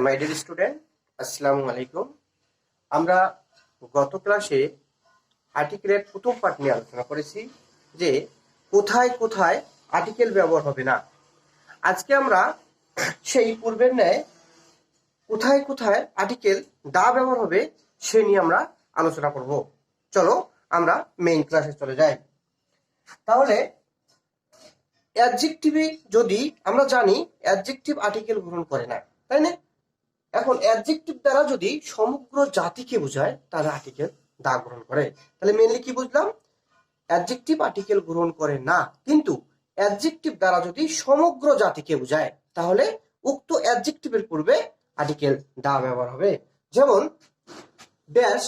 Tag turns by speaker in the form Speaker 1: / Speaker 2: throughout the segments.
Speaker 1: মাই dear student, আসসালামু আলাইকুম। আমরা গত ক্লাসে আর্টিকেলের প্রথম পার্ট নিয়ে আলোচনা করেছি যে কোথায় কোথায় আর্টিকেল ব্যবহার হবে না। আজকে আমরা সেই পূর্বের ন্যায় কোথায় কোথায় আর্টিকেল দা ব্যবহার হবে সে নিয়ে আমরা আলোচনা করব। চলো আমরা মেইন ক্লাসে চলে যাই। তাহলে অ্যাডজেক্টিভে যদি আমরা জানি অ্যাডজেক্টিভ আর্টিকেল গ্রহণ করে না, তাই না? এখন অ্যাডজেক্টিভ দ্বারা যদি সমগ্র জাতিকে বোঝায় তাহলে আর্টিকেল দা গ্রহণ করে। তাহলে মেনলি কি বুঝলাম? অ্যাডজেক্টিভ আর্টিকেল গ্রহণ করে না, কিন্তু অ্যাডজেক্টিভ দ্বারা যদি সমগ্র জাতিকে বোঝায় তাহলে উক্ত অ্যাডজেক্টিভের পূর্বে আর্টিকেল দা ব্যবহার হবে। যেমন dash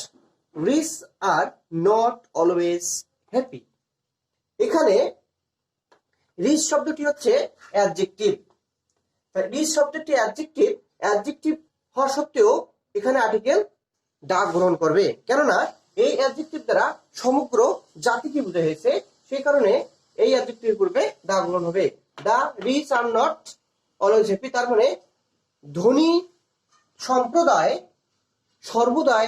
Speaker 1: rich are not always happy. এখানে রিচ শব্দটি হচ্ছে অ্যাডজেক্টিভ। রিচ শব্দটি অ্যাডজেক্টিভ হওয়া সত্ত্বেও এখানে আর্টিকেল দা গ্রহণ করবে, কেননা এই অ্যাডজেক্টিভ দ্বারা সমগ্র জাতিকে বোঝা হয়েছে, সেই কারণে এই অ্যাডজেক্টিভের পূর্বে দা গ্রহণ হবে। The rich are not always happy, তার মানে ধনী সম্প্রদায় সর্বদাই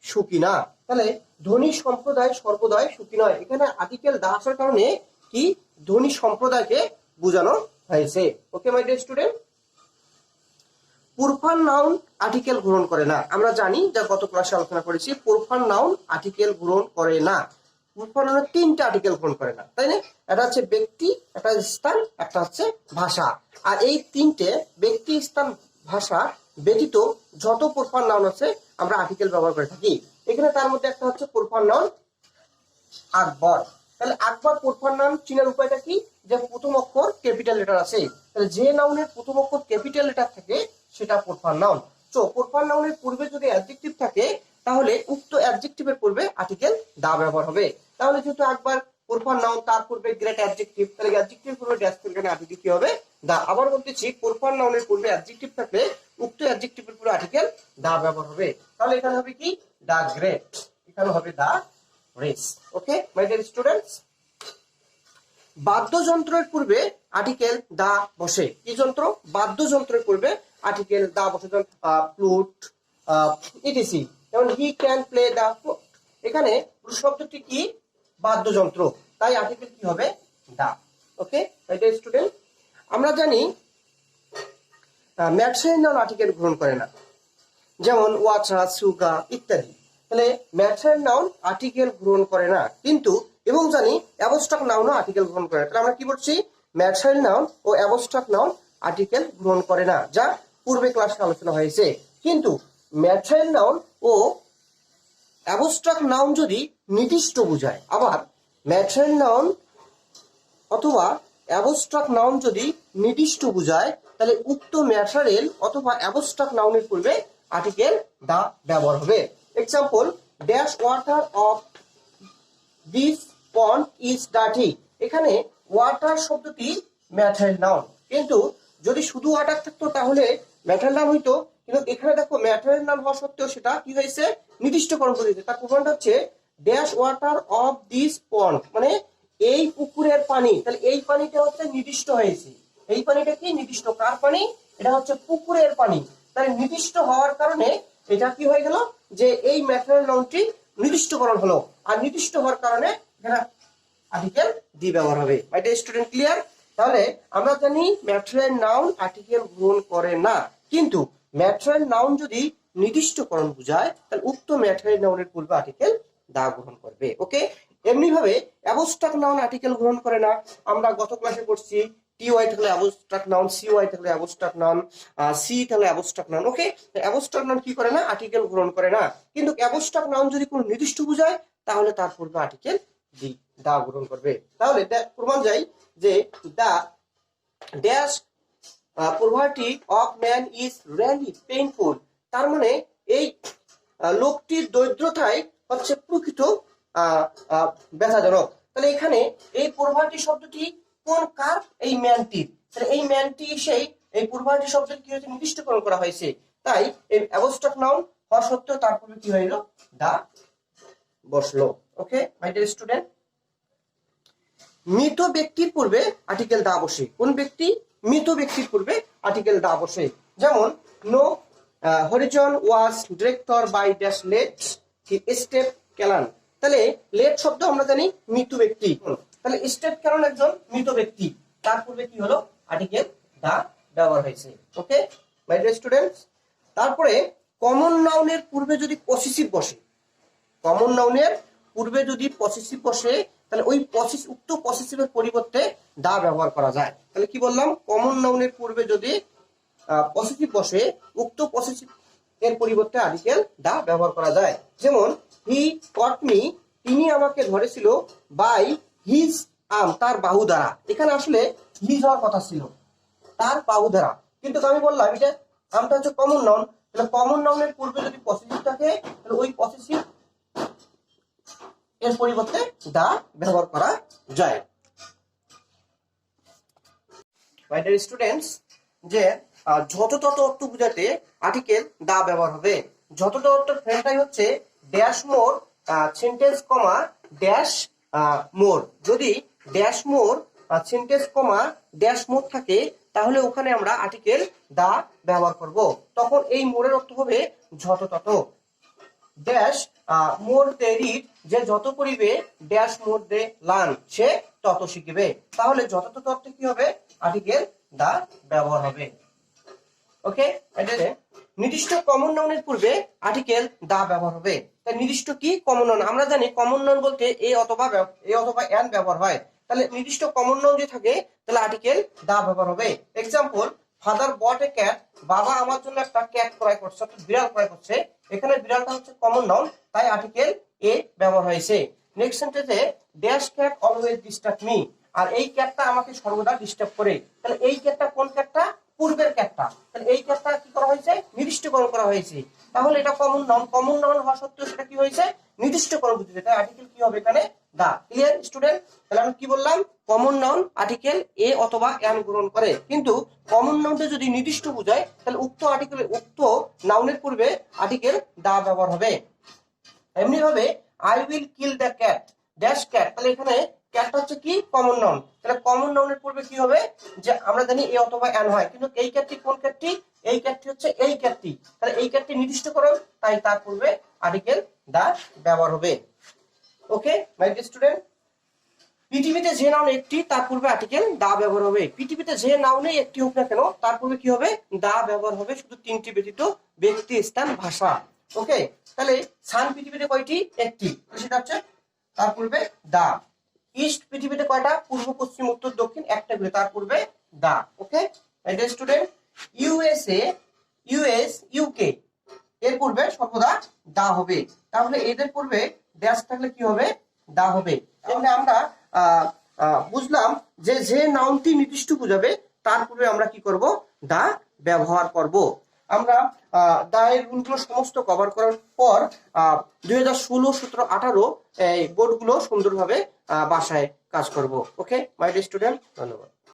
Speaker 1: সুখী না। তাহলে ধনী সম্প্রদায় সর্বদাই সুখী নয়, এখানে আর্টিকেল দা আসার কারণে কি ধনী সম্প্রদায়কে বোঝানো হয়েছে। Okay my dear student, proper noun article গ্রহণ করে না। আমরা জানি, যা গত ক্লাসে আলোচনা করেছি, প্রোফান নাউন আর্টিকেল গ্রহণ করে না। প্রোফান নাউন তিনটা আর্টিকেল গ্রহণ করে না, তাই না? এটা হচ্ছে ব্যক্তি, একটা স্থান, একটা হচ্ছে ভাষা। আর এই তিনটে ব্যক্তি, স্থান, ভাষা ব্যতীত যত প্রোফান নাউন আছে আমরা আর্টিকেল ব্যবহার করে থাকি। এখানে তার মধ্যে একটা হচ্ছে প্রোফান নাউন আকবর। তাহলে আকবর প্রোফান নাউন চিনার উপায়টা কি? যে প্রথম অক্ষর ক্যাপিটাল লেটার আছে, তাহলে যে নাউনের প্রথম অক্ষর ক্যাপিটাল লেটার থাকে সেটা প্রোফান নাউন। তো প্রোফান নাউনের পূর্বে যদি অ্যাডজেক্টিভ থাকে তাহলে উক্ত অ্যাডজেক্টিভের পূর্বে আর্টিকেল দা ব্যবহার হবে। তাহলে যেহেতু আকবর প্রোফান নাউন, তার পূর্বে গ্রেট অ্যাডজেক্টিভ, তাহলে অ্যাডজেক্টিভের পূর্বে ড্যাশ করে আর্টিকেল কি হবে? দা। আবার বলতেছি, প্রোফান নাউনের পূর্বে অ্যাডজেক্টিভ থাকলে উক্ত অ্যাডজেক্টিভের পূর্বে আর্টিকেল দা ব্যবহার হবে। তাহলে এখানে হবে কি? দা গ্রেট, এখানে হবে the rich. Okay my dear students, বাদ্যযন্ত্রের পূর্বে আর্টিকেল দা বসে। কি যন্ত্র? বাদ্যযন্ত্রের পূর্বে আর্টিকেল দা বসে, যেমন ফ্লুট, ইটিসি। যেমন he can play the flute, এখানে শব্দটি কি? বাদ্যযন্ত্র, তাই আর্টিকেল কি হবে? দা। ওকে মাই ডিয়ার স্টুডেন্ট, আমরা জানি ম্যাট্রিয়াল নাউন আর্টিকেল গ্রহণ করে না, যেমন ওয়াটার, সুগার ইত্যাদি। তাহলে ম্যাট্রিয়াল নাউন আর্টিকেল গ্রহণ করে না, কিন্তু এবং জানি অ্যাবস্ট্রাক্ট নাউনও আর্টিকেল গ্রহণ করে না। তাহলে আমরা কি বলছি? ম্যাট্রিয়াল নাউন ও অ্যাবস্ট্রাক্ট নাউন আর্টিকেল গ্রহণ করে না, যা পূর্বে ক্লাসে আলোচনা হয়েছে। কিন্তু ম্যাট্রিয়াল নাউন ও অ্যাবস্ট্রাক্ট নাউন যদি নির্দিষ্ট বোঝায়, আবার ম্যাট্রিয়াল নাউন অথবা অ্যাবস্ট্রাক্ট নাউন যদি নির্দিষ্ট বোঝায়, তাহলে উক্ত ম্যাটেরিয়াল অথবা অ্যাবস্ট্রাক্ট নাউনের পূর্বে আর্টিকেল দা ব্যবহার হবে। Example, dash water of this pond is dirty. এখানে ওয়াটার শব্দটি ম্যাটেরিয়াল নাউন, কিন্তু যদি শুধু ওয়াটার থাকতো তাহলে ম্যাটেরিয়াল নাউন হইতো। কিন্তু এখানে দেখো ম্যাটেরিয়াল নাউন হওয়া সত্ত্বেও সেটা কি হয়েছে? নির্দিষ্টকরণ করে দিয়েছে। তার প্রমাণটা হচ্ছে ড্যাশ ওয়াটার অফ দিস পন্ড, মানে এই পুকুরের পানি। তাহলে এই পানিটা হচ্ছে নির্দিষ্ট হয়েছে। এই পানিটা কি? নির্দিষ্ট। কার পানি? এটা হচ্ছে পুকুরের পানি। তাহলে নির্দিষ্ট হওয়ার কারণে এটা কি হয়ে গেল? যে এই ম্যাটেরিয়াল নাউনটি নির্দিষ্টকরণ হলো, আর নির্দিষ্ট হওয়ার কারণে এখানে আর্টিকেল দি ব্যবহার হবে। মাই ডিয়ার স্টুডেন্ট, ক্লিয়ার? তাহলে আমরা জানি ম্যাটেরিয়াল নাউন আর্টিকেল গ্রহণ করে না, কিন্তু ম্যাটেরিয়াল নাউন যদি নির্দিষ্টকরণ বোঝায় তাহলে উক্ত ম্যাটেরিয়াল নাউনের পূর্বে আর্টিকেল দা গ্রহণ করবে। ওকে, এমনি ভাবে অ্যাবস্ট্রাক্ট নাউন আর্টিকেল গ্রহণ করে না। আমরা গত ক্লাসে পড়ছি টি ওয়াই থাকলে অ্যাবস্ট্রাক্ট নাউন, সি ওয়াই থাকলে অ্যাবস্ট্রাক্ট নাউন, সি থাকলে অ্যাবস্ট্রাক্ট নাউন। ওকে, অ্যাবস্ট্রাক্ট নাউন কি করে না? আর্টিকেল গ্রহণ করে না। কিন্তু অ্যাবস্ট্রাক্ট নাউন যদি কোনো নির্দিষ্ট বোঝায় তাহলে তার পূর্বে আর্টিকেল দি দা গ্রহণ করবে। তাহলে প্রমাণ যাই যে the dash poverty of man is really painful. তার মানে এই লোকটির দরিদ্রতাই হচ্ছে প্রকৃত ব্যথাজনক। তাহলে এখানে এই পভার্টি শব্দটি কোন কার? এই ম্যানটির। তাহলে এই ম্যানটি সেই এই পভার্টি শব্দটি কি হয়েছে? নির্দিষ্টকরণ করা হয়েছে। তাই এই অ্যাবস্ট্রাক্ট নাউন হওয়া সত্ত্বেও তার পূর্বে কি হইল? দা বসলো। ওকে মাই ডিয়ার স্টুডেন্ট, মৃত ব্যক্তির পূর্বে আর্টিকেল দা বসে। কোন ব্যক্তি? মৃত ব্যক্তির পূর্বে আর্টিকেল দা বসে। যেমন no horizon was director by dash late step ক্যালান। তাহলে লেট শব্দ আমরা জানি মৃত ব্যক্তি, তাহলে স্টেপ ক্যালান একজন মৃত ব্যক্তি, তার পূর্বে কি হলো আর্টিকেল দা ব্যবহার হয়েছে। ওকে মাই ডিয়ার স্টুডেন্টস, তারপরে কমন নাউনের পূর্বে যদি পসেসিভ বসে, কমন নাউনের পূর্বে যদি পসেসিভ বসে তাহলে ওই উক্ত পসেসিভের পরিবর্তে দা ব্যবহার করা যায়। তাহলে কি বললাম, কমন নাউনের পূর্বে যদি পসেসিভ বসে উক্ত পসেসিভ এর পরিবর্তে আর্টিকেল দা ব্যবহার করা যায়। যেমন হি কট মি, তিনি আমাকে ধরেছিল, বাই হিজ আর্ম, তার বাহু দ্বারা। এখানে আসলে হিজ হওয়ার কথা ছিল, তার বাহু দ্বারা, কিন্তু আমি বললাম এটা আমটা হচ্ছে কমন নাউন, তাহলে কমন নাউনের পূর্বে যদি পসেসিভ থাকে তাহলে ওই পসেসিভ এর পরিবর্তে দা ব্যবহার করা যায়। মাই ডিয়ার স্টুডেন্টস, যে যত তত অর্থ বোঝাতে আর্টিকেল দা ব্যবহার হবে। যত তত অর্থের ফ্রেমটাই হচ্ছে ড্যাশ মোর সেন্টেন্স কমা ড্যাশ মোর। যদি ড্যাশ মোর সেন্টেন্স কমা ড্যাশ মোর থাকে তাহলে ওখানে আমরা আর্টিকেল দা ব্যবহার করব। তখন এই মোরের অর্থ হবে যত তত। ড্যাশ মোর দে রিড, যে যত পড়িবে, ড্যাশ মোর দে লার্ন, সে তত শিখবে। তাহলে যত তত অর্থে কি হবে আর্টিকেল দা ব্যবহার হবে। ওকে, নির্দিষ্ট কমন নাউনের পূর্বে আর্টিকেল দা ব্যবহার হবে। তাই নির্দিষ্ট কি কমন নাউন, আমরা জানি কমন নাউন বলতে এ অথবা এন ব্যবহার হয়। তাহলে নির্দিষ্ট কমন নাউন যে থাকে তাহলে আর্টিকেল দা ব্যবহার হবে। এক্সাম্পল, ফাদার বট এ ক্যাট, বাবা আমার জন্য একটা ক্যাট ক্রয় করছে, অর্থাৎ বিড়াল ক্রয় করছে। এখানে বিড়ালটা হচ্ছে কমন নাউন, তাই আর্টিকেল এ ব্যবহার হয়েছে। নেক্সট সেন্টেন্সে dash cat always disturb me, আর এই ক্যাটটা আমাকে সর্বদা ডিস্টার্ব করে। তাহলে এই ক্যাটটা কোন ক্যাটটা, পূর্বের ক্যাটটা। তাহলে এই ক্যাটটা কি করা হয়েছে, নির্দিষ্টকরণ করা হয়েছে। তাহলে এটা কমন নাউন, কমন নাউন হওয়া সত্ত্বেও সেটা কি হয়েছে, নির্দিষ্টকরণ বুঝতে। তাই আর্টিকেল কি হবে এখানে দা। Clear student? তাহলে আমি কি বললাম, কমন নাউন আর্টিকেল এ অথবা এন গ্রহণ করে, কিন্তু কমন নাউনটা যদি নির্দিষ্ট বোঝায় তাহলে উক্ত নাউনের পূর্বে আর্টিকেল দা ব্যবহার হবে। এমনি ভাবে I will kill the cat dash cat, তাহলে এখানে ক্যাটটা হচ্ছে কি কমন নাউন, তাহলে কমন নাউনের পূর্বে কি হবে, যে আমরা জানি এ অথবা এন হয়, কিন্তু এই ক্যাটটি কোন ক্যাটটি, এই ক্যাটটি হচ্ছে এই ক্যাটটি। তাহলে এই ক্যাটটি নির্দিষ্টকরণ, তাই তার পূর্বে আর্টিকেল দা ব্যবহার হবে। ওকে মাই ডিয়ার স্টুডেন্ট, পৃথিবীতে যে নাউন একটি তার পূর্বে আর্টিকেল দা ব্যবহার হবে। পৃথিবীতে যে নাউনে একটি হোক না কেন তার পূর্বে কি হবে, দা ব্যবহার হবে, শুধু তিনটি ব্যতীত, ব্যক্তি, স্থান, ভাষা। ওকে, তাহলে সান পৃথিবীতে কয়টি, একটি, সেটা হচ্ছে তার পূর্বে দা। ইস্ট পৃথিবীতে কয়টা, পূর্ব, পশ্চিম, উত্তর, দক্ষিণ, একটা করে, তার পূর্বে the. Okay my dear student, USA, US, UK এর পূর্বে সর্বদা দা হবে। তাহলে এদের পূর্বে ড্যাশ থাকলে কি হবে, দা হবে। তাহলে আমরা বুঝলাম যে যে নাউনটি নির্দিষ্ট বোঝাবে তার পূর্বে আমরা কি করব, দা ব্যবহার করব। আমরা দা এর রুলগুলো সমস্ত কভার করার পর 2016, 17, 18 এই বোর্ডগুলো সুন্দরভাবে বাসায় কাজ করব। ওকে মাই ডিয়ার স্টুডেন্ট, ধন্যবাদ।